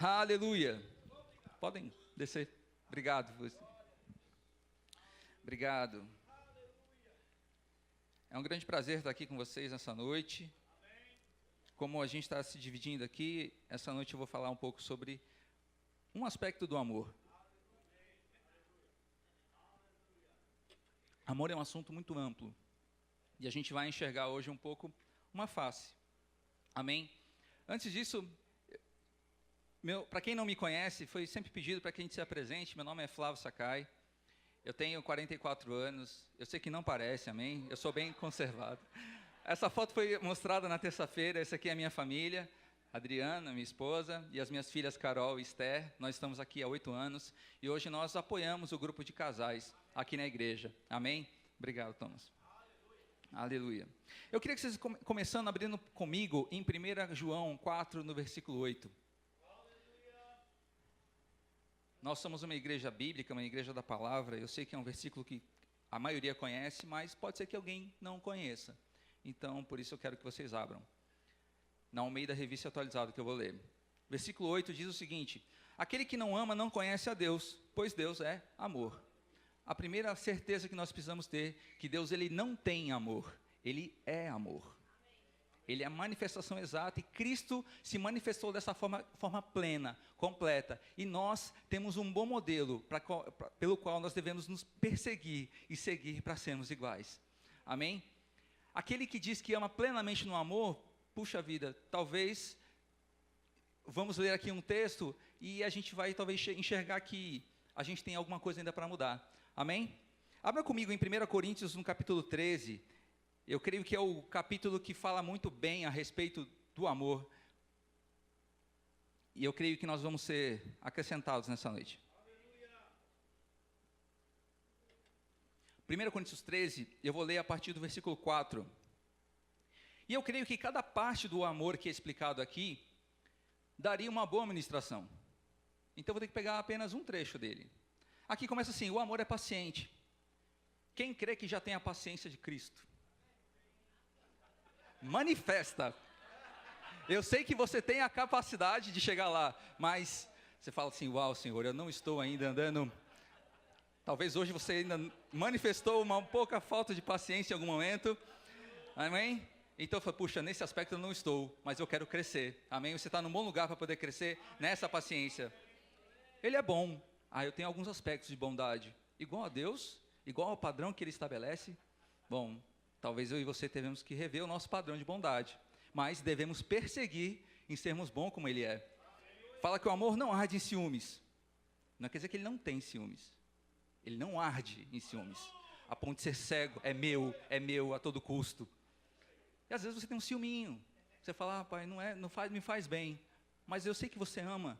Aleluia. Podem descer. Obrigado. Obrigado. É um grande prazer estar aqui com vocês nessa noite. Como a gente está se dividindo aqui, essa noite eu vou falar um pouco sobre um aspecto do amor. Amor é um assunto muito amplo. E a gente vai enxergar hoje um pouco uma face. Amém? Antes disso, para quem não me conhece, foi sempre pedido para que a gente se apresente. Meu nome é Flávio Sakai. Eu tenho 44 anos. Eu sei que não parece, amém? Eu sou bem conservado. Essa foto foi mostrada na terça-feira. Essa aqui é a minha família. Adriana, minha esposa, e as minhas filhas Carol e Esther. Nós estamos aqui há 8 anos. E hoje nós apoiamos o grupo de casais aqui na igreja. Amém? Obrigado, Thomas. Aleluia. Eu queria que vocês começando abrindo comigo em 1 João 4, no versículo 8. Nós somos uma igreja bíblica, uma igreja da palavra. Eu sei que é um versículo que a maioria conhece, mas pode ser que alguém não conheça. Então, por isso eu quero que vocês abram. Na Almeida Revista Atualizada que eu vou ler. Versículo 8 diz o seguinte: aquele que não ama não conhece a Deus, pois Deus é amor. A primeira certeza que nós precisamos ter, que Deus ele não tem amor, Ele é amor. Ele é a manifestação exata e Cristo se manifestou dessa forma plena, completa. E nós temos um bom modelo pelo qual nós devemos nos perseguir e seguir para sermos iguais. Amém? Aquele que diz que ama plenamente no amor, puxa vida, talvez, vamos ler aqui um texto e a gente vai talvez enxergar que a gente tem alguma coisa ainda para mudar. Amém? Abra comigo em 1 Coríntios, no capítulo 13. Eu creio que é o capítulo que fala muito bem a respeito do amor. E eu creio que nós vamos ser acrescentados nessa noite. 1 Coríntios 13, eu vou ler a partir do versículo 4. E eu creio que cada parte do amor que é explicado aqui, daria uma boa ministração. Então eu vou ter que pegar apenas um trecho dele. Aqui começa assim: o amor é paciente. Quem crê que já tem a paciência de Cristo? Manifesta. Eu sei que você tem a capacidade de chegar lá, mas você fala assim: uau, Senhor, eu não estou ainda andando. Talvez hoje você ainda manifestou uma pouca falta de paciência em algum momento. Amém? Então eu falo: puxa, nesse aspecto eu não estou, mas eu quero crescer. Amém? Você está num bom lugar para poder crescer nessa paciência. Ele é bom. Eu tenho alguns aspectos de bondade. Igual a Deus, igual ao padrão que Ele estabelece. Bom, talvez eu e você tenhamos que rever o nosso padrão de bondade. Mas devemos perseguir em sermos bons como Ele é. Fala que o amor não arde em ciúmes. Não quer dizer que Ele não tem ciúmes. Ele não arde em ciúmes. A ponto de ser cego, é meu a todo custo. E às vezes você tem um ciúminho. Você fala: pai, não me faz bem. Mas eu sei que você ama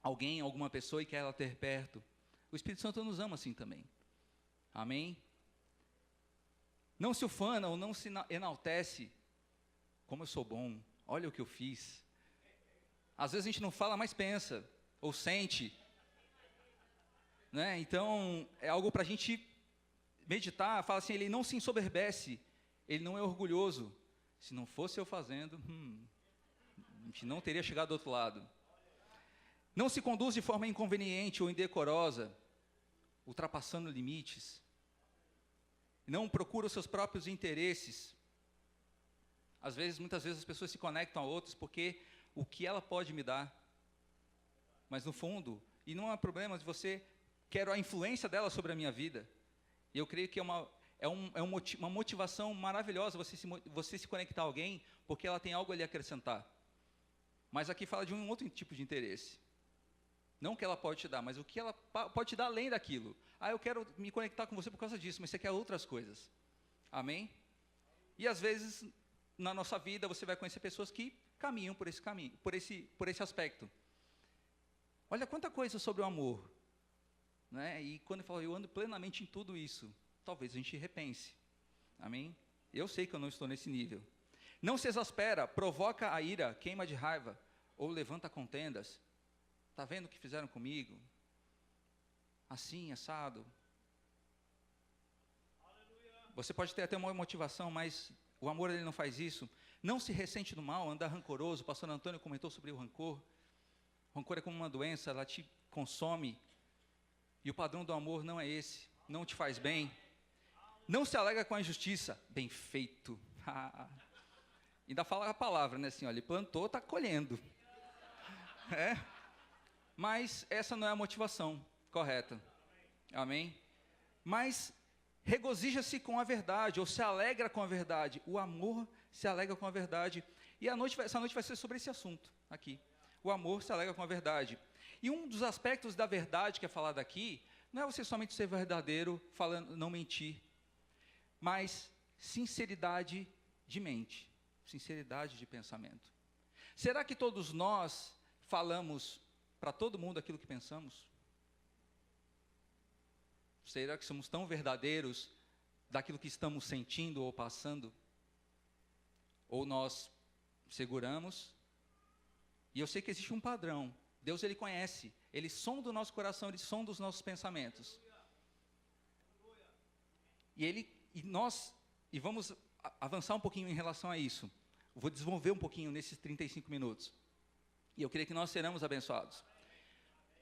alguém, alguma pessoa e quer ela ter perto. O Espírito Santo nos ama assim também. Amém? Não se ufana ou não se enaltece. Como eu sou bom, olha o que eu fiz. Às vezes a gente não fala, mas pensa, ou sente. Né? Então, é algo para a gente meditar. Fala assim: ele não se ensoberbece, ele não é orgulhoso. Se não fosse eu fazendo, a gente não teria chegado do outro lado. Não se conduz de forma inconveniente ou indecorosa, ultrapassando limites. Não procura os seus próprios interesses. Muitas vezes as pessoas se conectam a outros porque o que ela pode me dar. Mas no fundo, e não há problema de você quero a influência dela sobre a minha vida. E eu creio que é uma motivação maravilhosa você se conectar a alguém porque ela tem algo a lhe acrescentar. Mas aqui fala de um outro tipo de interesse. Não o que ela pode te dar, mas o que ela pode te dar além daquilo. Eu quero me conectar com você por causa disso, mas você quer outras coisas. Amém? E às vezes, na nossa vida, você vai conhecer pessoas que caminham por esse caminho, por esse aspecto. Olha quanta coisa sobre o amor. Né? E quando eu falo, eu ando plenamente em tudo isso, talvez a gente repense. Amém? Eu sei que eu não estou nesse nível. Não se exaspera, provoca a ira, queima de raiva, ou levanta contendas. Está vendo o que fizeram comigo? Assim, assado. Você pode ter até uma motivação, mas o amor ele não faz isso. Não se ressente do mal, anda rancoroso. O pastor Antônio comentou sobre o rancor. Rancor é como uma doença, ela te consome. E o padrão do amor não é esse. Não te faz bem. Não se alegra com a injustiça. Bem feito. Ainda fala a palavra, né? Assim, ó, ele plantou, está colhendo. É. Mas essa não é a motivação correta. Amém? Mas regozija-se com a verdade, ou se alegra com a verdade. O amor se alegra com a verdade. E essa noite vai ser sobre esse assunto aqui. O amor se alegra com a verdade. E um dos aspectos da verdade que é falado aqui, não é você somente ser verdadeiro, falando, não mentir, mas sinceridade de mente, sinceridade de pensamento. Será que todos nós falamos para todo mundo aquilo que pensamos? Será que somos tão verdadeiros daquilo que estamos sentindo ou passando? Ou nós seguramos? E eu sei que existe um padrão. Deus, Ele conhece. Ele sonda o nosso coração, Ele sonda os nossos pensamentos. E vamos avançar um pouquinho em relação a isso. Eu vou desenvolver um pouquinho nesses 35 minutos. E eu creio que nós seremos abençoados.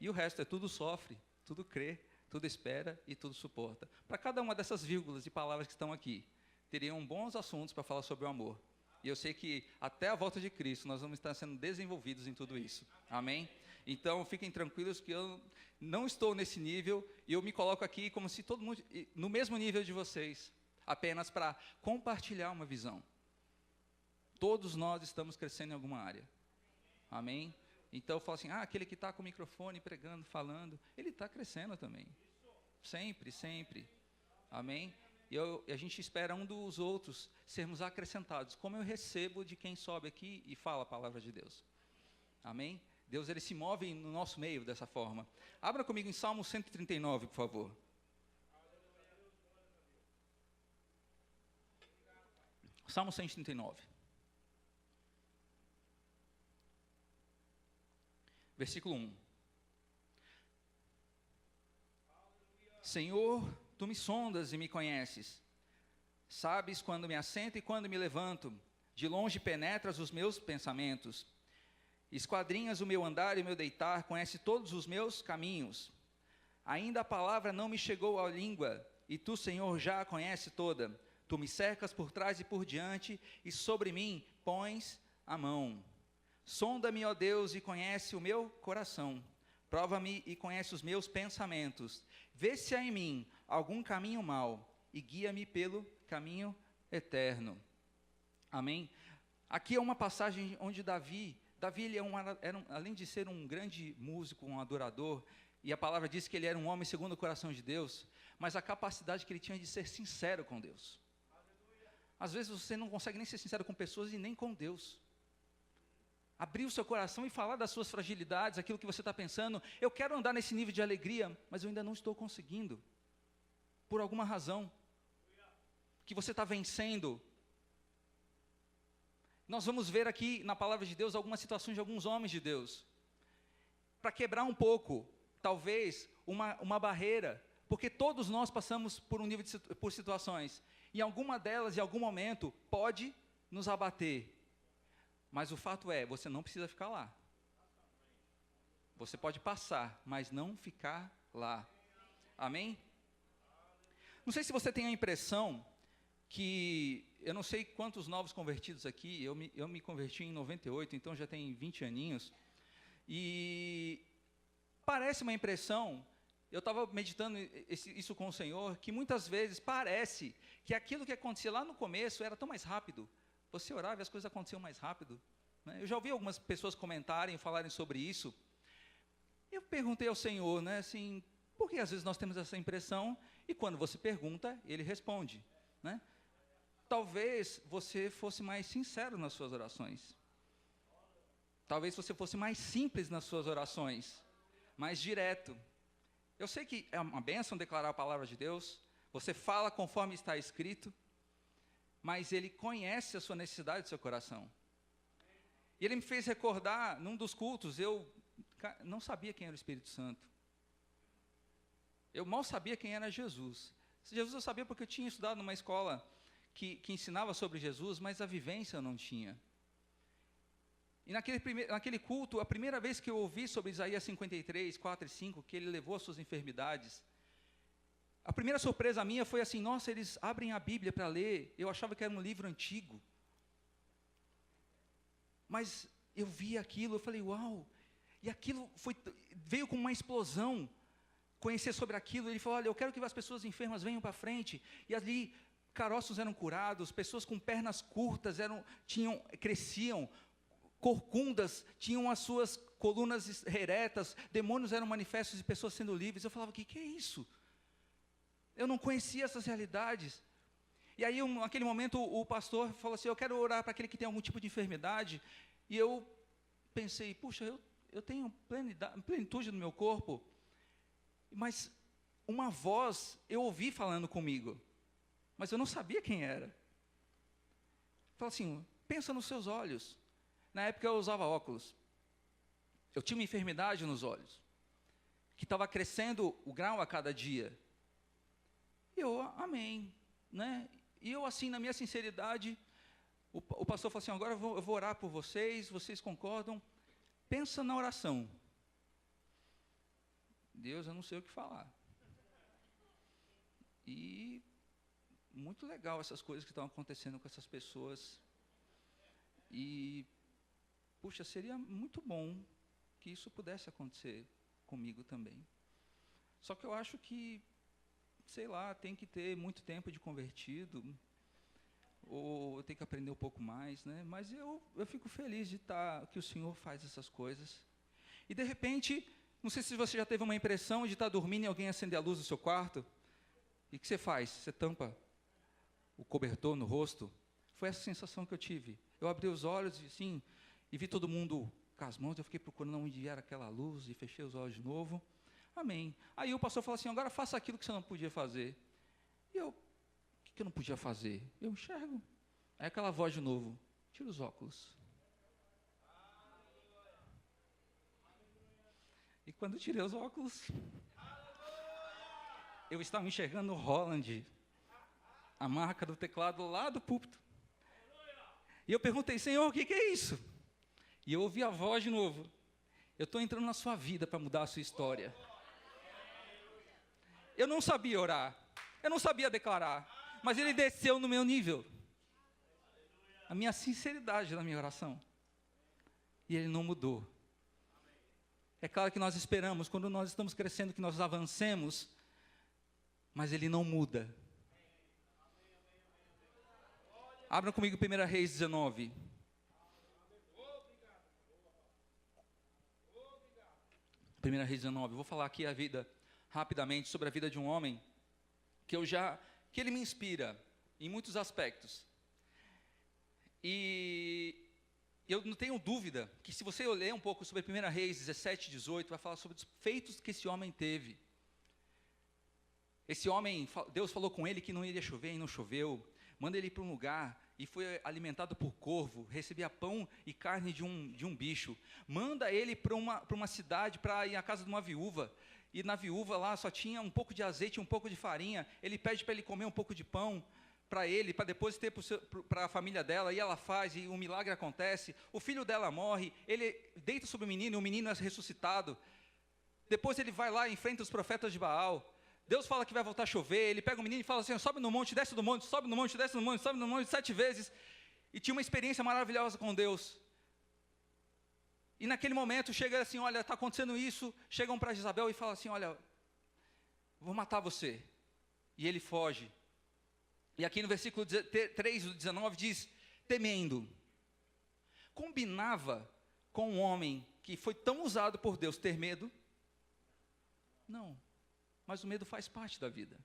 E o resto é tudo sofre, tudo crê, tudo espera e tudo suporta. Para cada uma dessas vírgulas e palavras que estão aqui, teriam bons assuntos para falar sobre o amor. E eu sei que até a volta de Cristo nós vamos estar sendo desenvolvidos em tudo isso. Amém? Então fiquem tranquilos que eu não estou nesse nível e eu me coloco aqui como se todo mundo no mesmo nível de vocês, apenas para compartilhar uma visão. Todos nós estamos crescendo em alguma área. Amém? Então eu falo assim, aquele que está com o microfone pregando, falando, ele está crescendo também. Sempre, sempre. Amém? E a gente espera um dos outros sermos acrescentados, como eu recebo de quem sobe aqui e fala a palavra de Deus. Amém? Deus, Ele se move no nosso meio dessa forma. Abra comigo em Salmo 139, por favor. Salmo 139. Versículo 1. Senhor, Tu me sondas e me conheces. Sabes quando me assento e quando me levanto. De longe penetras os meus pensamentos. Esquadrinhas o meu andar e o meu deitar, conhece todos os meus caminhos. Ainda a palavra não me chegou à língua, e Tu, Senhor, já a conhece toda. Tu me cercas por trás e por diante, e sobre mim pões a mão. Sonda-me, ó Deus, e conhece o meu coração. Prova-me e conhece os meus pensamentos. Vê se há em mim algum caminho mau, e guia-me pelo caminho eterno. Amém? Aqui é uma passagem onde Davi ele além de ser um grande músico, um adorador, e a palavra diz que ele era um homem segundo o coração de Deus, mas a capacidade que ele tinha de ser sincero com Deus. Às vezes você não consegue nem ser sincero com pessoas e nem com Deus. Abrir o seu coração e falar das suas fragilidades, aquilo que você está pensando. Eu quero andar nesse nível de alegria, mas eu ainda não estou conseguindo. Por alguma razão. Que você está vencendo. Nós vamos ver aqui na palavra de Deus algumas situações de alguns homens de Deus. Para quebrar um pouco, talvez, uma barreira. Porque todos nós passamos por um nível por situações. E alguma delas, em algum momento, pode nos abater. Mas o fato é, você não precisa ficar lá. Você pode passar, mas não ficar lá. Amém? Não sei se você tem a impressão que, eu não sei quantos novos convertidos aqui, eu me converti em 98, então já tem 20 aninhos, e parece uma impressão, eu estava meditando isso com o Senhor, que muitas vezes parece que aquilo que acontecia lá no começo era tão mais rápido. Você orava e as coisas aconteciam mais rápido. Né? Eu já ouvi algumas pessoas comentarem, falarem sobre isso. Eu perguntei ao Senhor, né, assim, por que às vezes nós temos essa impressão, e quando você pergunta, Ele responde. Né? Talvez você fosse mais sincero nas suas orações. Talvez você fosse mais simples nas suas orações, mais direto. Eu sei que é uma bênção declarar a palavra de Deus, você fala conforme está escrito, mas Ele conhece a sua necessidade do seu coração. E Ele me fez recordar, num dos cultos, eu não sabia quem era o Espírito Santo. Eu mal sabia quem era Jesus. Jesus eu sabia porque eu tinha estudado numa escola que ensinava sobre Jesus, mas a vivência eu não tinha. E naquele culto, a primeira vez que eu ouvi sobre Isaías 53, 4 e 5, que ele levou as suas enfermidades, a primeira surpresa minha foi assim, nossa, eles abrem a Bíblia para ler, eu achava que era um livro antigo. Mas eu vi aquilo, eu falei, uau, e aquilo veio com uma explosão, conhecer sobre aquilo. Ele falou, olha, eu quero que as pessoas enfermas venham para frente, e ali caroços eram curados, pessoas com pernas curtas cresciam, corcundas tinham as suas colunas eretas, demônios eram manifestos e pessoas sendo livres. Eu falava, o que é isso? Eu não conhecia essas realidades. E aí, naquele momento, o pastor falou assim, eu quero orar para aquele que tem algum tipo de enfermidade. E eu pensei, puxa, eu tenho plenitude no meu corpo, mas uma voz eu ouvi falando comigo, mas eu não sabia quem era. Falou assim, pensa nos seus olhos. Na época eu usava óculos. Eu tinha uma enfermidade nos olhos, que estava crescendo o grau a cada dia. E eu, amém, né? E eu assim, na minha sinceridade, o pastor falou assim, agora eu vou orar por vocês concordam? Pensa na oração. Deus, eu não sei o que falar. E muito legal essas coisas que estão acontecendo com essas pessoas. E, puxa, seria muito bom que isso pudesse acontecer comigo também. Só que eu acho que, sei lá, tem que ter muito tempo de convertido, ou tem que aprender um pouco mais, né? Mas eu fico feliz de que o Senhor faz essas coisas. E, de repente, não sei se você já teve uma impressão de estar dormindo e alguém acender a luz do seu quarto. E o que você faz? Você tampa o cobertor no rosto? Foi essa sensação que eu tive. Eu abri os olhos assim, e vi todo mundo com as mãos, eu fiquei procurando onde era aquela luz, e fechei os olhos de novo. Amém. Aí o pastor falou assim, agora faça aquilo que você não podia fazer. E eu, o que eu não podia fazer? Eu enxergo. Aí aquela voz de novo, tira os óculos. E quando eu tirei os óculos, eu estava enxergando o Holland, a marca do teclado lá do púlpito. E eu perguntei, Senhor, o que é isso? E eu ouvi a voz de novo. Eu estou entrando na sua vida para mudar a sua história. Eu não sabia orar, eu não sabia declarar, mas ele desceu no meu nível. A minha sinceridade na minha oração. E ele não mudou. É claro que nós esperamos, quando nós estamos crescendo, que nós avancemos, mas ele não muda. Abra comigo 1 Reis 19. 1 Reis 19. Eu vou falar aqui rapidamente sobre a vida de um homem que ele me inspira em muitos aspectos. E eu não tenho dúvida que se você ler um pouco sobre 1 Reis 17, 18, vai falar sobre os feitos que esse homem teve. Esse homem, Deus falou com ele que não iria chover e não choveu. Manda ele para um lugar e foi alimentado por corvo, recebia pão e carne de um bicho. Manda ele para uma cidade, para ir à casa de uma viúva. E na viúva lá só tinha um pouco de azeite e um pouco de farinha. Ele pede para ele comer um pouco de pão para ele, para depois ter para a família dela, e ela faz, e um milagre acontece, o filho dela morre, ele deita sobre o menino, e o menino é ressuscitado. Depois ele vai lá e enfrenta os profetas de Baal. Deus fala que vai voltar a chover, ele pega o menino e fala assim, sobe no monte, desce do monte, sobe no monte, desce no monte, sobe no monte 7 vezes, e tinha uma experiência maravilhosa com Deus. E naquele momento chega assim, olha, está acontecendo isso, chegam para Jezabel e falam assim, olha, vou matar você. E ele foge. E aqui no versículo 3 do 19 diz, temendo. Combinava com um homem que foi tão usado por Deus ter medo? Não, mas o medo faz parte da vida.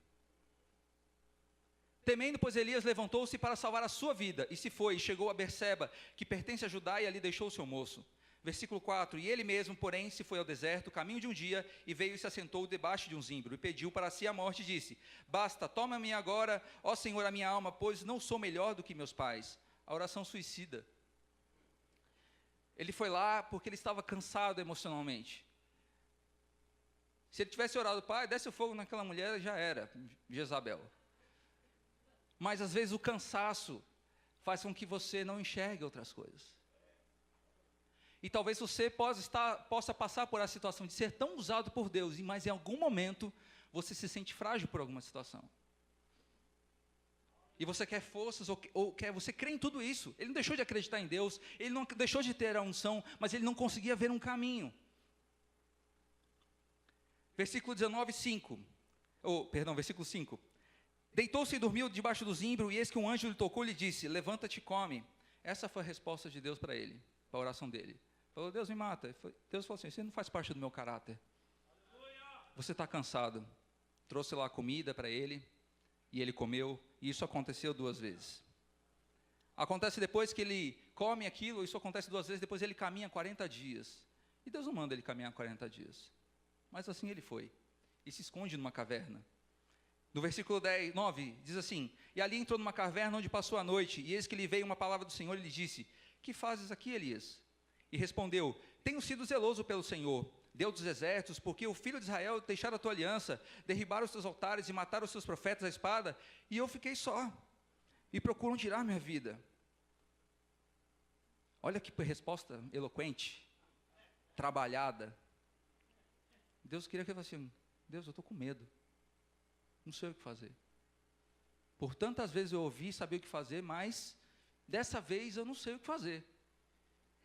Temendo, pois Elias levantou-se para salvar a sua vida, e se foi, e chegou a Berseba, que pertence a Judá, e ali deixou o seu moço. Versículo 4, e ele mesmo, porém, se foi ao deserto, caminho de um dia, e veio e se assentou debaixo de um zimbro, e pediu para si a morte, e disse, basta, toma-me agora, ó Senhor, a minha alma, pois não sou melhor do que meus pais. A oração suicida. Ele foi lá porque ele estava cansado emocionalmente. Se ele tivesse orado, pai, desce o fogo naquela mulher, já era, Jezabel. Mas às vezes o cansaço faz com que você não enxergue outras coisas. E talvez você possa passar por essa situação de ser tão usado por Deus, mas em algum momento você se sente frágil por alguma situação. E você quer forças, você crê em tudo isso. Ele não deixou de acreditar em Deus, ele não deixou de ter a unção, mas ele não conseguia ver um caminho. Versículo 5. Deitou-se e dormiu debaixo do zimbro, e eis que um anjo lhe tocou e lhe disse: levanta-te e come. Essa foi a resposta de Deus para ele, para a oração dele. Falou: Deus me mata. Deus falou assim: você não faz parte do meu caráter. Você está cansado. Trouxe lá comida para ele, e ele comeu, e isso aconteceu 2 vezes. Acontece depois que ele come aquilo, isso acontece 2 vezes, depois ele caminha 40 dias. E Deus não manda ele caminhar 40 dias. Mas assim ele foi, e se esconde numa caverna. No versículo 9, diz assim: e ali entrou numa caverna onde passou a noite, e eis que lhe veio uma palavra do Senhor e lhe disse: que fazes aqui, Elias? E respondeu: tenho sido zeloso pelo Senhor, Deus dos exércitos, porque o filho de Israel deixara a tua aliança, derribaram os teus altares e mataram os teus profetas à espada, e eu fiquei só, e procuram tirar minha vida. Olha que resposta eloquente, trabalhada. Deus queria que eu falasse assim: Deus, eu estou com medo, não sei o que fazer. Por tantas vezes eu ouvi, sabia o que fazer, mas dessa vez eu não sei o que fazer.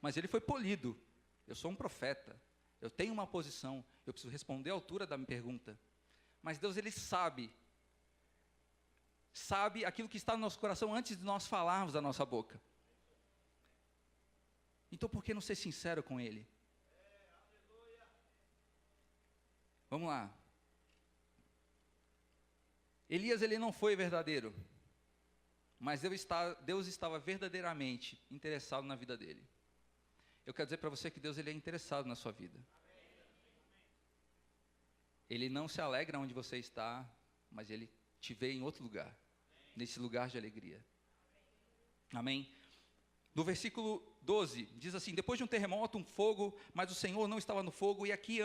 Mas ele foi polido. Eu sou um profeta, eu tenho uma posição, eu preciso responder à altura da minha pergunta. Mas Deus, ele sabe aquilo que está no nosso coração antes de nós falarmos da nossa boca. Então por que não ser sincero com ele? Vamos lá. Elias, ele não foi verdadeiro, mas Deus estava verdadeiramente interessado na vida dele. Eu quero dizer para você que Deus, ele é interessado na sua vida. Ele não se alegra onde você está, mas ele te vê em outro lugar, nesse lugar de alegria. Amém? No versículo 12, diz assim: depois de um terremoto, um fogo, mas o Senhor não estava no fogo. E aqui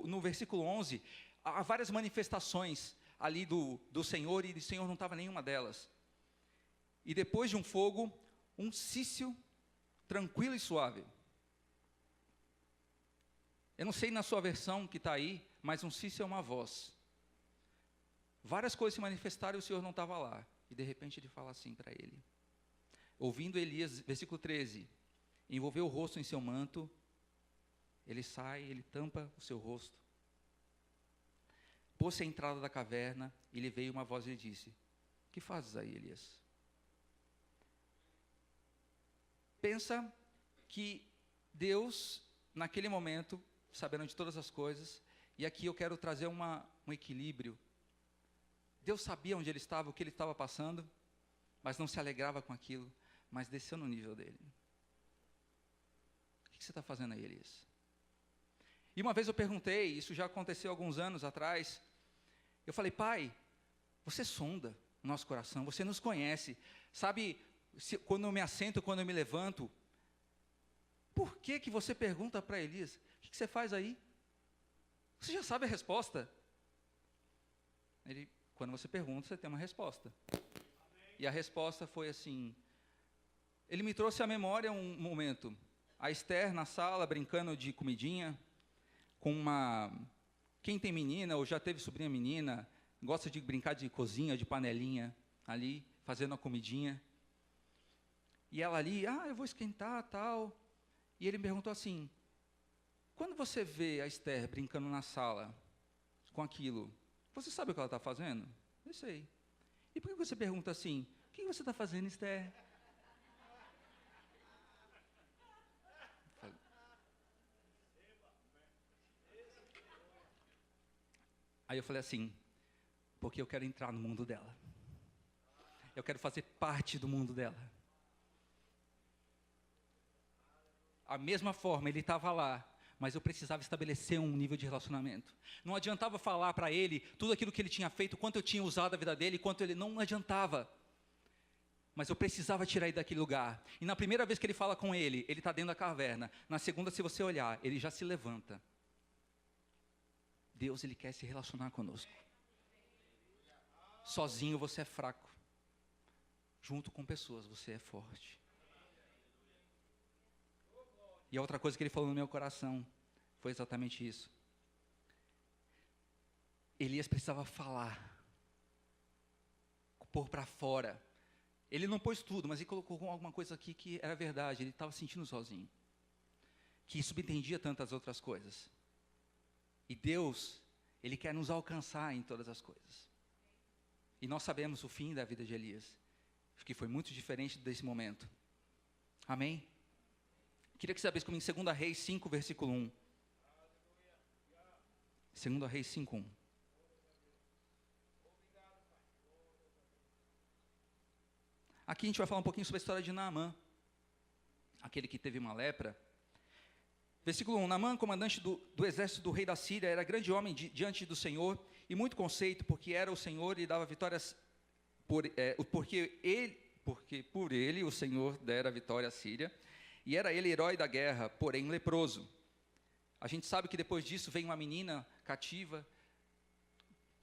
no versículo 11, há várias manifestações ali do Senhor, e o Senhor não estava em nenhuma delas. E depois de um fogo, um cício tranquilo e suave. Eu não sei na sua versão que está aí, mas um cício é uma voz. Várias coisas se manifestaram e o Senhor não estava lá. E de repente ele fala assim para ele. Ouvindo Elias, versículo 13, envolveu o rosto em seu manto, ele sai, ele tampa o seu rosto. Pôs-se à entrada da caverna, e lhe veio uma voz e lhe disse: que fazes aí, Elias? Pensa que Deus, naquele momento, sabendo de todas as coisas, e aqui eu quero trazer um equilíbrio. Deus sabia onde ele estava, o que ele estava passando, mas não se alegrava com aquilo, mas desceu no nível dele. O que você está fazendo aí, Elias? E uma vez eu perguntei, isso já aconteceu alguns anos atrás, eu falei: pai, você sonda o nosso coração, você nos conhece, sabe, quando eu me assento, quando eu me levanto, por que você pergunta para Elias: o que você faz aí? Você já sabe a resposta. Quando você pergunta, você tem uma resposta. E a resposta foi assim, ele me trouxe à memória um momento, a Esther na sala, brincando de comidinha, quem tem menina, ou já teve sobrinha menina, gosta de brincar de cozinha, de panelinha, ali, fazendo a comidinha, e ela ali, eu vou esquentar, tal, e ele me perguntou assim: quando você vê a Esther brincando na sala, com aquilo, você sabe o que ela está fazendo? Eu sei. E por que você pergunta assim: o que você está fazendo, Esther? Aí eu falei assim: porque eu quero entrar no mundo dela. Eu quero fazer parte do mundo dela. A mesma forma, ele estava lá, mas eu precisava estabelecer um nível de relacionamento. Não adiantava falar para ele tudo aquilo que ele tinha feito, quanto eu tinha usado a vida dele, quanto ele não adiantava. Mas eu precisava tirar ele daquele lugar. E na primeira vez que ele fala com ele está dentro da caverna. Na segunda, se você olhar, ele já se levanta. Deus, ele quer se relacionar conosco. Sozinho você é fraco. Junto com pessoas você é forte. E a outra coisa que ele falou no meu coração foi exatamente isso. Elias precisava falar, pôr para fora. Ele não pôs tudo, mas ele colocou alguma coisa aqui que era verdade. Ele estava sentindo sozinho, que subentendia tantas outras coisas. E Deus, Ele quer nos alcançar em todas as coisas. E nós sabemos o fim da vida de Elias, que foi muito diferente desse momento. Amém? Queria que você abrisse comigo em 2 Reis 5, versículo 1. 2 Reis 5, 1. Aqui a gente vai falar um pouquinho sobre a história de Naamã, aquele que teve uma lepra. Versículo 1, Naamã, comandante do exército do rei da Síria, era grande homem diante do Senhor, e muito conceito, porque era o Senhor e dava vitórias, porque por ele o Senhor dera vitória à Síria, e era ele herói da guerra, porém leproso. A gente sabe que depois disso vem uma menina cativa,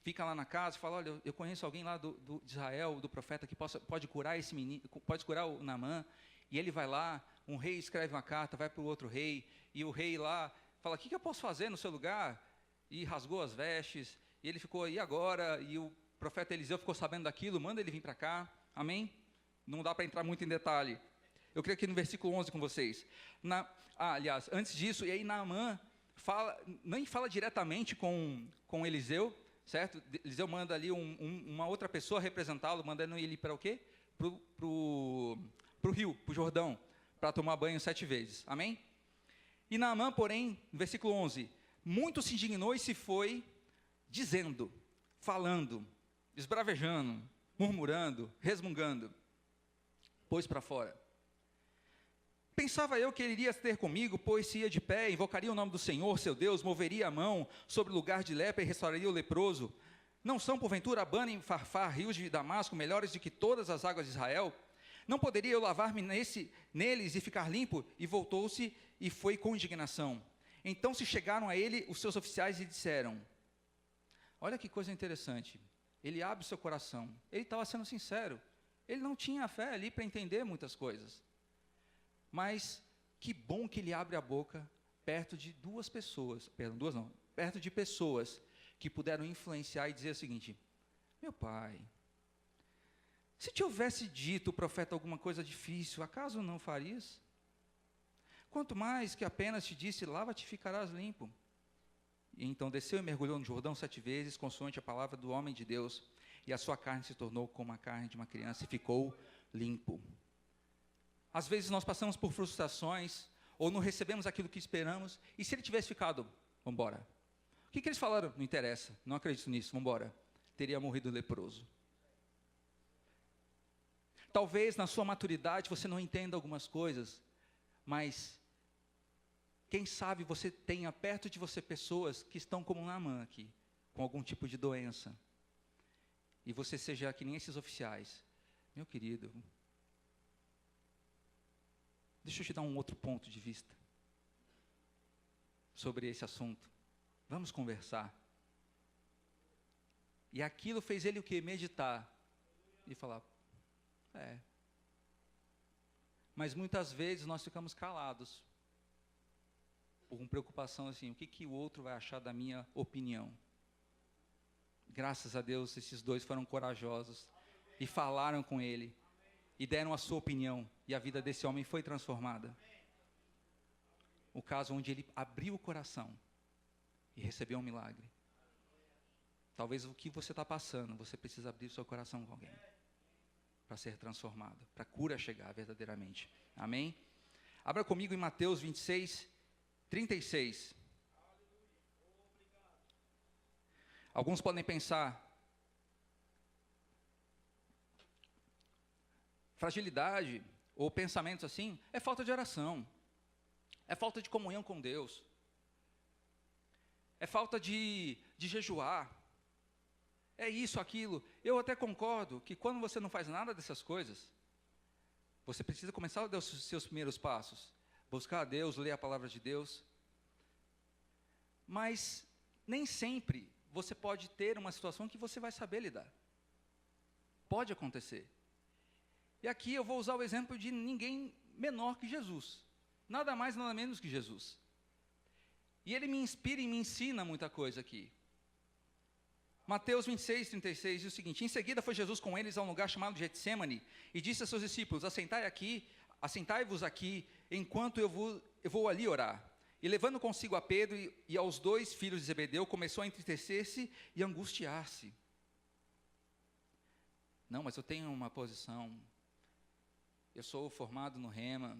fica lá na casa e fala, olha, eu conheço alguém lá de Israel, do profeta, que pode curar esse menino, pode curar o Naamã. E ele vai lá, um rei escreve uma carta, vai para o outro rei, e o rei lá fala, o que eu posso fazer no seu lugar? E rasgou as vestes, e ele ficou, e agora? E o profeta Eliseu ficou sabendo daquilo, manda ele vir para cá, amém? Não dá para entrar muito em detalhe. Eu creio que no versículo 11 com vocês. Aliás, antes disso, e aí Naamã nem fala diretamente com Eliseu, certo? Eliseu manda ali uma outra pessoa representá-lo, mandando ele para o quê? Para o rio, para o Jordão, para tomar banho 7 vezes, amém? E Naamã, porém, no versículo 11, muito se indignou e se foi dizendo, falando, esbravejando, murmurando, resmungando, pôs para fora. Pensava eu que ele iria ter comigo, pois se ia de pé, invocaria o nome do Senhor, seu Deus, moveria a mão sobre o lugar de lepra e restauraria o leproso. Não são, porventura, Abana e Farfar, rios de Damasco, melhores do que todas as águas de Israel? Não poderia eu lavar-me neles e ficar limpo? E voltou-se e foi com indignação. Então se chegaram a ele os seus oficiais e disseram, olha que coisa interessante, ele abre o seu coração, ele estava sendo sincero, ele não tinha fé ali para entender muitas coisas. Mas que bom que ele abre a boca perto de perto de pessoas que puderam influenciar e dizer o seguinte, meu pai, se te houvesse dito o profeta alguma coisa difícil, acaso não farias? Quanto mais que apenas te disse, lava-te e ficarás limpo. E então desceu e mergulhou no Jordão 7 vezes, consoante a palavra do homem de Deus, e a sua carne se tornou como a carne de uma criança e ficou limpo. Às vezes nós passamos por frustrações, ou não recebemos aquilo que esperamos, e se ele tivesse ficado, vamos embora. O que eles falaram? Não interessa, não acredito nisso, vamos embora. Teria morrido leproso. Talvez na sua maturidade você não entenda algumas coisas, mas quem sabe você tenha perto de você pessoas que estão como Naamã aqui, com algum tipo de doença, e você seja que nem esses oficiais. Meu querido, deixa eu te dar um outro ponto de vista sobre esse assunto. Vamos conversar. E aquilo fez ele o quê? Meditar. E falar, Mas muitas vezes nós ficamos calados. Com preocupação assim, o que o outro vai achar da minha opinião? Graças a Deus, esses dois foram corajosos e falaram com ele. E deram a sua opinião, e a vida desse homem foi transformada. O caso onde ele abriu o coração e recebeu um milagre. Talvez o que você está passando, você precisa abrir o seu coração com alguém, para ser transformado, para a cura chegar verdadeiramente. Amém? Abra comigo em Mateus 26, 36. Alguns podem pensar, fragilidade ou pensamentos assim, é falta de oração, é falta de comunhão com Deus, é falta de jejuar, é isso, aquilo. Eu até concordo que quando você não faz nada dessas coisas, você precisa começar a dar os seus primeiros passos, buscar a Deus, ler a palavra de Deus, mas nem sempre você pode ter uma situação que você vai saber lidar. Pode acontecer. E aqui eu vou usar o exemplo de ninguém menor que Jesus. Nada mais, nada menos que Jesus. E ele me inspira e me ensina muita coisa aqui. Mateus 26, 36 diz o seguinte: em seguida foi Jesus com eles a um lugar chamado Getsêmani, e disse a seus discípulos: assentai-vos aqui, enquanto eu vou ali orar. E levando consigo a Pedro e aos 2 filhos de Zebedeu, começou a entristecer-se e angustiar-se. Não, mas eu tenho uma posição, eu sou formado no Rema,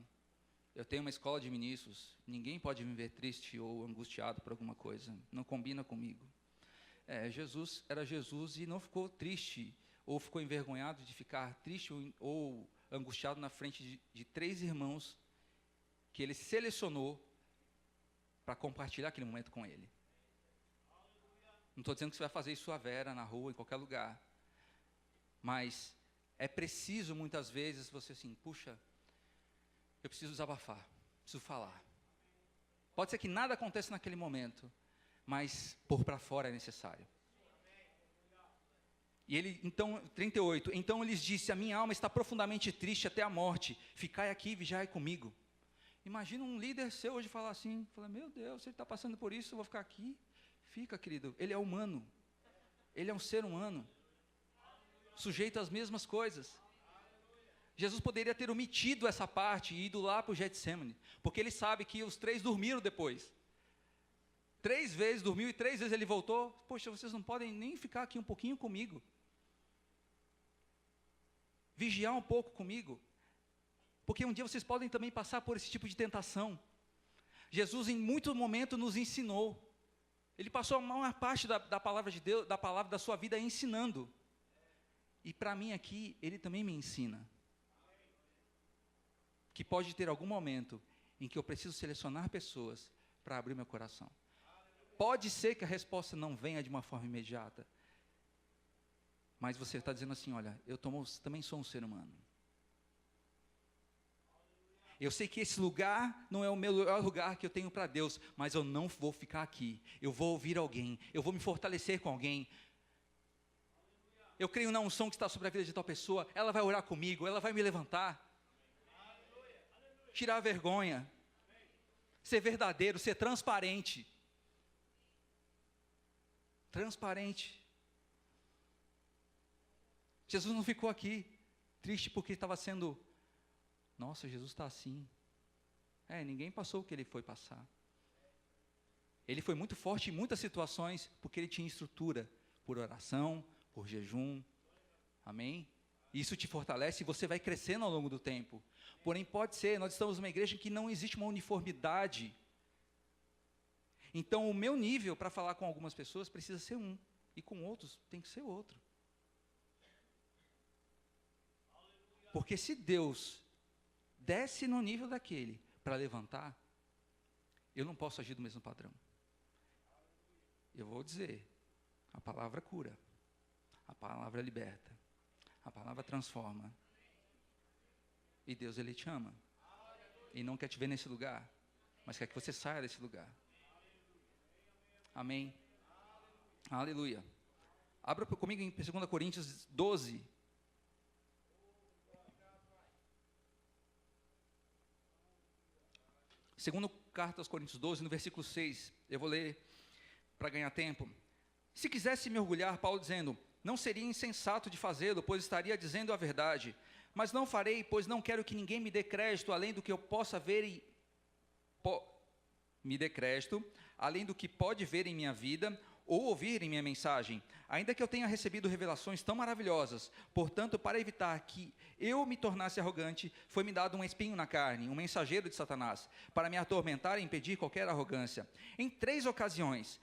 eu tenho uma escola de ministros, ninguém pode me ver triste ou angustiado por alguma coisa, não combina comigo. Jesus era Jesus e não ficou triste, ou ficou envergonhado de ficar triste ou angustiado na frente de 3 irmãos que ele selecionou para compartilhar aquele momento com ele. Não estou dizendo que você vai fazer isso à vera, na rua, em qualquer lugar. Mas é preciso, muitas vezes, você assim, puxa, eu preciso desabafar, preciso falar. Pode ser que nada aconteça naquele momento, mas por para fora é necessário. E ele, então, 38, então ele lhes disse: a minha alma está profundamente triste até a morte, ficai aqui e vigiai comigo. Imagina um líder seu hoje falar assim, meu Deus, se ele está passando por isso, eu vou ficar aqui. Fica, querido, ele é humano, ele é um ser humano, sujeito às mesmas coisas. Jesus poderia ter omitido essa parte e ido lá para o Getsêmani, porque ele sabe que os 3 dormiram depois. 3 vezes dormiu e 3 vezes ele voltou. Poxa, vocês não podem nem ficar aqui um pouquinho comigo? Vigiar um pouco comigo? Porque um dia vocês podem também passar por esse tipo de tentação. Jesus em muito momento nos ensinou. Ele passou a maior parte da palavra de Deus, da palavra da sua vida ensinando. E para mim aqui, ele também me ensina. Que pode ter algum momento em que eu preciso selecionar pessoas para abrir meu coração. Pode ser que a resposta não venha de uma forma imediata. Mas você está dizendo assim, olha, eu também sou um ser humano. Eu sei que esse lugar não é o melhor lugar que eu tenho para Deus, mas eu não vou ficar aqui. Eu vou ouvir alguém, eu vou me fortalecer com alguém. Eu creio na unção que está sobre a vida de tal pessoa, ela vai orar comigo, ela vai me levantar. Tirar a vergonha. Ser verdadeiro, ser transparente. Transparente. Jesus não ficou aqui triste porque estava sendo... Nossa, Jesus está assim. Ninguém passou o que ele foi passar. Ele foi muito forte em muitas situações, porque ele tinha estrutura, por oração, por jejum. Amém? Isso te fortalece e você vai crescendo ao longo do tempo. Porém, pode ser, nós estamos numa igreja em que não existe uma uniformidade. Então, o meu nível para falar com algumas pessoas precisa ser um, e com outros tem que ser outro. Porque se Deus desce no nível daquele para levantar, eu não posso agir do mesmo padrão. Eu vou dizer, a palavra cura, a palavra liberta, a palavra transforma. E Deus, Ele te ama. E não quer te ver nesse lugar, mas quer que você saia desse lugar. Amém? Aleluia. Abra comigo em 2 Coríntios 12. Segundo carta aos Coríntios 12, no versículo 6, eu vou ler para ganhar tempo. Se quisesse me orgulhar, Paulo dizendo, não seria insensato de fazê-lo, pois estaria dizendo a verdade. Mas não farei, pois não quero que ninguém me dê crédito, além do que eu possa ver me dê crédito, além do que pode ver em minha vida, ou ouvir em minha mensagem, ainda que eu tenha recebido revelações tão maravilhosas. Portanto, para evitar que eu me tornasse arrogante, foi-me dado um espinho na carne, um mensageiro de Satanás, para me atormentar e impedir qualquer arrogância. Em três ocasiões,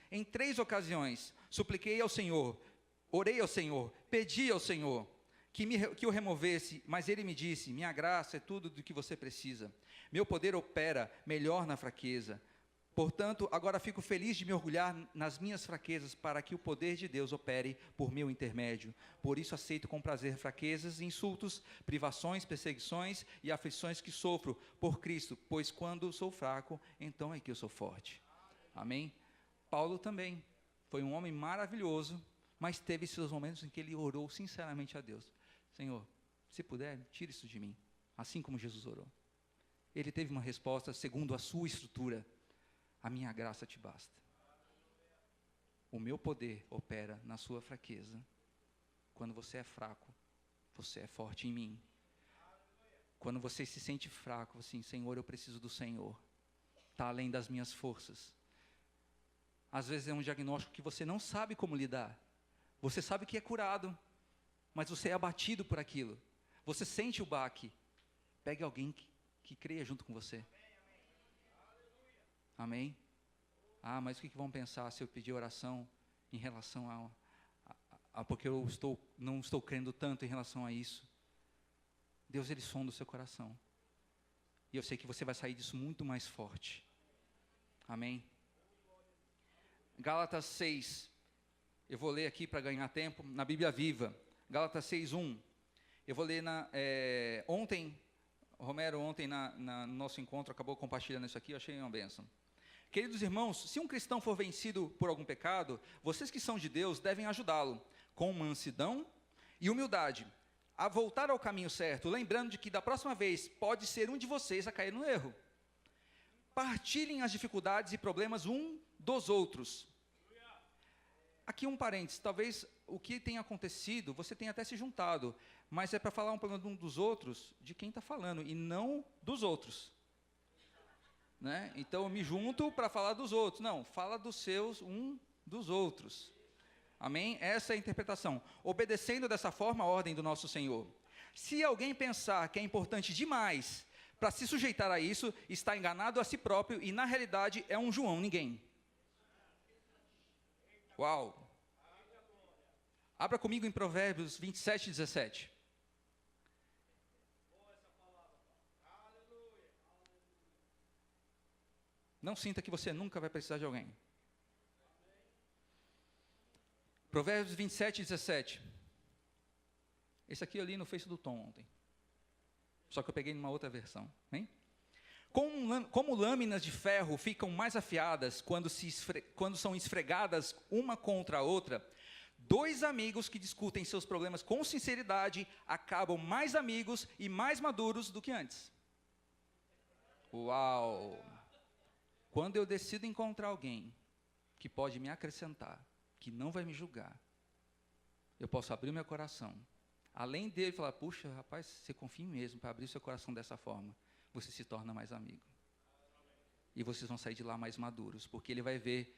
supliquei ao Senhor, orei ao Senhor, pedi ao Senhor, que o removesse, mas ele me disse, minha graça é tudo do que você precisa. Meu poder opera melhor na fraqueza. Portanto, agora fico feliz de me orgulhar nas minhas fraquezas, para que o poder de Deus opere por meu intermédio. Por isso aceito com prazer fraquezas, insultos, privações, perseguições e aflições que sofro por Cristo, pois quando sou fraco, então é que eu sou forte. Amém? Paulo também foi um homem maravilhoso, mas teve seus momentos em que ele orou sinceramente a Deus. Senhor, se puder, tire isso de mim, assim como Jesus orou. Ele teve uma resposta segundo a sua estrutura. A minha graça te basta. O meu poder opera na sua fraqueza. Quando você é fraco, você é forte em mim. Quando você se sente fraco, assim, Senhor, eu preciso do Senhor. Está além das minhas forças. Às vezes é um diagnóstico que você não sabe como lidar. Você sabe que é curado, mas você é abatido por aquilo. Você sente o baque. Pegue alguém que creia junto com você. Amém? Ah, mas o que vão pensar se eu pedir oração em relação porque eu não estou crendo tanto em relação a isso? Deus, Ele sonda o seu coração. E eu sei que você vai sair disso muito mais forte. Amém? Gálatas 6. Eu vou ler aqui para ganhar tempo, na Bíblia Viva. Gálatas 6:1. Eu vou ler ontem, Romero, no nosso encontro, acabou compartilhando isso aqui, eu achei uma bênção. Queridos irmãos, se um cristão for vencido por algum pecado, vocês que são de Deus devem ajudá-lo, com mansidão e humildade, a voltar ao caminho certo, lembrando de que da próxima vez pode ser um de vocês a cair no erro. Partilhem as dificuldades e problemas um dos outros. Aqui um parênteses, talvez o que tenha acontecido, você tenha até se juntado, mas é para falar um problema de um dos outros, de quem está falando, e não dos outros. Né? Então eu me junto para falar dos outros. Não, fala dos seus, um dos outros. Amém? Essa é a interpretação. Obedecendo dessa forma a ordem do nosso Senhor. Se alguém pensar que é importante demais para se sujeitar a isso, está enganado a si próprio e na realidade é um João ninguém. Uau! Abra comigo em Provérbios 27:17. Não sinta que você nunca vai precisar de alguém. Provérbios 27:17. Esse aqui eu li no Face do Tom ontem. Só que eu peguei numa outra versão. Hein? Como lâminas de ferro ficam mais afiadas quando são esfregadas uma contra a outra, dois amigos que discutem seus problemas com sinceridade acabam mais amigos e mais maduros do que antes. Uau! Quando eu decido encontrar alguém que pode me acrescentar, que não vai me julgar, eu posso abrir meu coração. Além dele falar, puxa, rapaz, você confia mesmo para abrir seu coração dessa forma, você se torna mais amigo. E vocês vão sair de lá mais maduros, porque ele vai ver,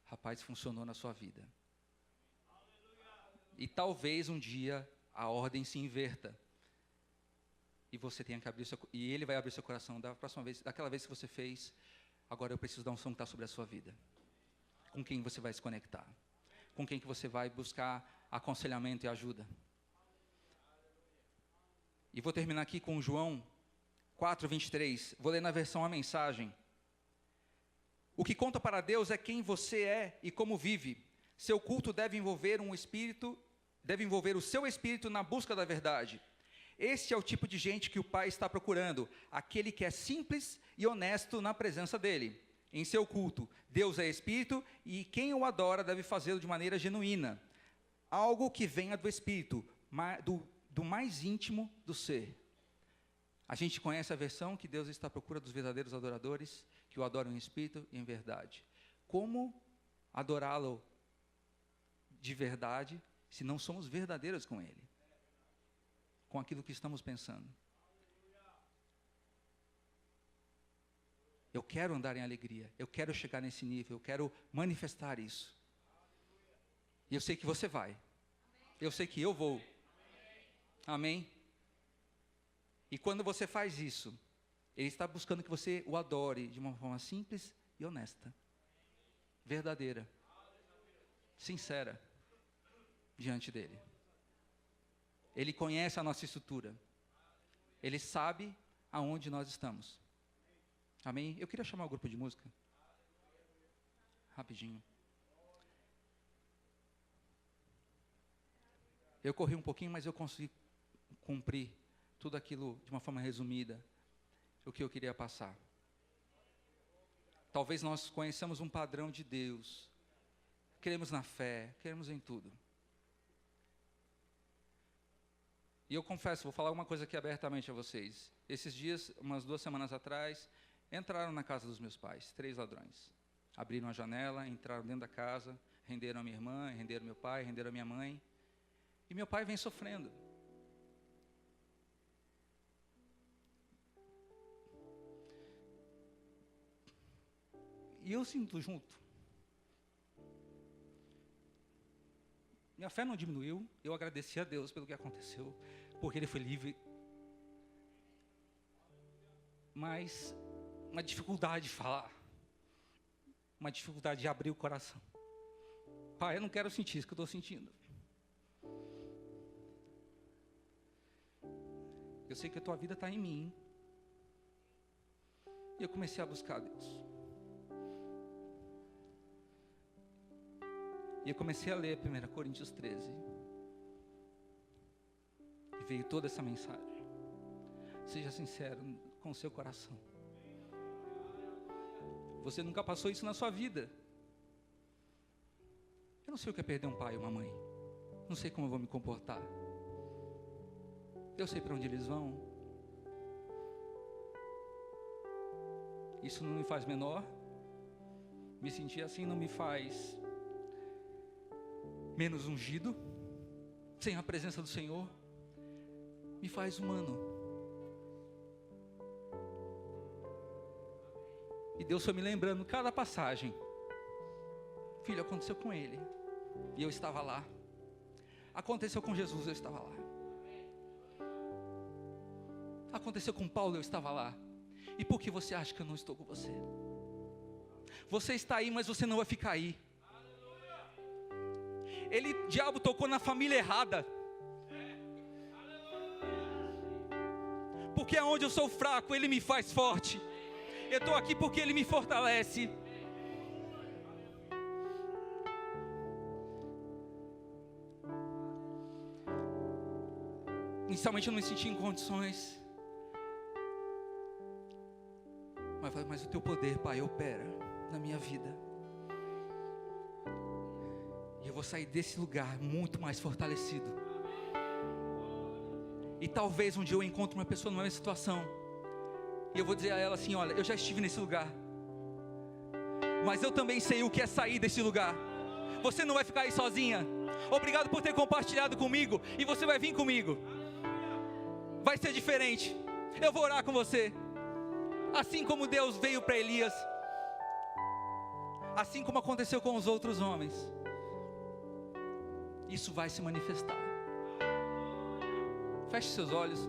rapaz, funcionou na sua vida. E talvez um dia a ordem se inverta. E você tenha que abrir e ele vai abrir seu coração da próxima vez, daquela vez que você fez. Agora eu preciso dar um som que está sobre a sua vida. Com quem você vai se conectar? Com quem que você vai buscar aconselhamento e ajuda? E vou terminar aqui com João 4:23. Vou ler na versão A Mensagem. O que conta para Deus é quem você é e como vive. Seu culto deve envolver o seu espírito na busca da verdade. Este é o tipo de gente que o Pai está procurando, aquele que é simples e honesto na presença dele. Em seu culto, Deus é espírito e quem o adora deve fazê-lo de maneira genuína. Algo que venha do espírito, do mais íntimo do ser. A gente conhece a versão que Deus está à procura dos verdadeiros adoradores, que o adoram em espírito e em verdade. Como adorá-lo de verdade se não somos verdadeiros com Ele? Com aquilo que estamos pensando. Eu quero andar em alegria, eu quero chegar nesse nível, eu quero manifestar isso. E eu sei que você vai. Eu sei que eu vou. Amém? E quando você faz isso, Ele está buscando que você o adore de uma forma simples e honesta. Verdadeira. Sincera. Diante dEle. Ele conhece a nossa estrutura. Ele sabe aonde nós estamos. Amém? Eu queria chamar o grupo de música. Rapidinho. Eu corri um pouquinho, mas eu consegui cumprir tudo aquilo de uma forma resumida, o que eu queria passar. Talvez nós conheçamos um padrão de Deus. Queremos na fé, queremos em tudo. E eu confesso, vou falar uma coisa aqui abertamente a vocês. Esses dias, umas 2 semanas atrás, entraram na casa dos meus pais, 3 ladrões. Abriram a janela, entraram dentro da casa, renderam a minha irmã, renderam meu pai, renderam a minha mãe. E meu pai vem sofrendo. E eu sinto junto. Minha fé não diminuiu, eu agradeci a Deus pelo que aconteceu, porque Ele foi livre. Mas uma dificuldade de falar, uma dificuldade de abrir o coração. Pai, eu não quero sentir isso que eu estou sentindo. Eu sei que a Tua vida está em mim. E eu comecei a buscar Deus. E eu comecei a ler 1 Coríntios 13. E veio toda essa mensagem. Seja sincero com o seu coração. Você nunca passou isso na sua vida. Eu não sei o que é perder um pai ou uma mãe. Não sei como eu vou me comportar. Eu sei para onde eles vão. Isso não me faz menor. Me sentir assim não me faz menos ungido, sem a presença do Senhor, me faz humano. E Deus foi me lembrando cada passagem. Filho, aconteceu com ele, e eu estava lá. Aconteceu com Jesus, eu estava lá. Aconteceu com Paulo, eu estava lá. E por que você acha que eu não estou com você? Você está aí, mas você não vai ficar aí. Diabo tocou na família errada. Porque aonde eu sou fraco, Ele me faz forte. Eu estou aqui porque Ele me fortalece. Inicialmente eu não me senti em condições. Mas o Teu poder, Pai, opera na minha vida. E eu vou sair desse lugar muito mais fortalecido. E talvez um dia eu encontre uma pessoa numa mesma situação. E eu vou dizer a ela assim: olha, eu já estive nesse lugar. Mas eu também sei o que é sair desse lugar. Você não vai ficar aí sozinha. Obrigado por ter compartilhado comigo. E você vai vir comigo. Vai ser diferente. Eu vou orar com você. Assim como Deus veio para Elias. Assim como aconteceu com os outros homens. Isso vai se manifestar. Feche seus olhos.